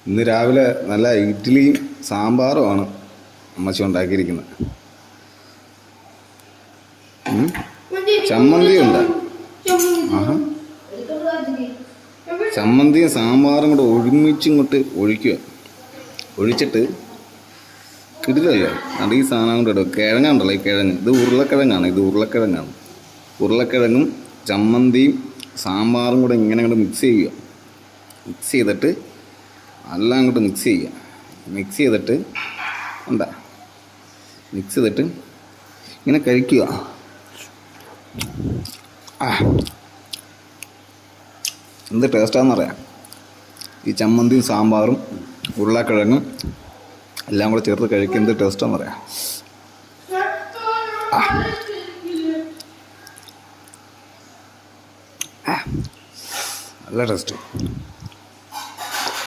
ഇന്ന് രാവിലെ നല്ല ഇഡ്ഡലിയും സാമ്പാറുമാണ് അമ്മച്ചി ഉണ്ടാക്കിയിരിക്കുന്നത്. ചമ്മന്തിയുണ്ട്. ആഹാ, ചമ്മന്തിയും സാമ്പാറും കൂടെ ഒരുമിച്ചിങ്ങോട്ട് ഒഴിച്ചിട്ട് കിടിലല്ലോ. അത് ഈ സാധനം കൊണ്ട് ഇടും. കിഴങ്ങുണ്ടല്ലോ, ഈ കിഴങ്ങ്, ഇത് ഉരുളക്കിഴങ്ങാണ്. ഉരുളക്കിഴങ്ങും ചമ്മന്തിയും സാമ്പാറും കൂടെ ഇങ്ങനെ അങ്ങോട്ട് മിക്സ് ചെയ്തിട്ട് എല്ലാം അങ്ങോട്ട് മിക്സ് ചെയ്തിട്ട് ഇങ്ങനെ കഴിക്കുക. എന്ത് ടേസ്റ്റാണെന്നറിയാം. ഈ ചമ്മന്തിയും സാമ്പാറും ഉരുളക്കിഴങ്ങും എല്ലാം കൂടെ ചേർത്ത് കഴിക്കുക. എന്ത് ടേസ്റ്റാണെന്നറിയാം. നല്ല ടേസ്റ്റ്.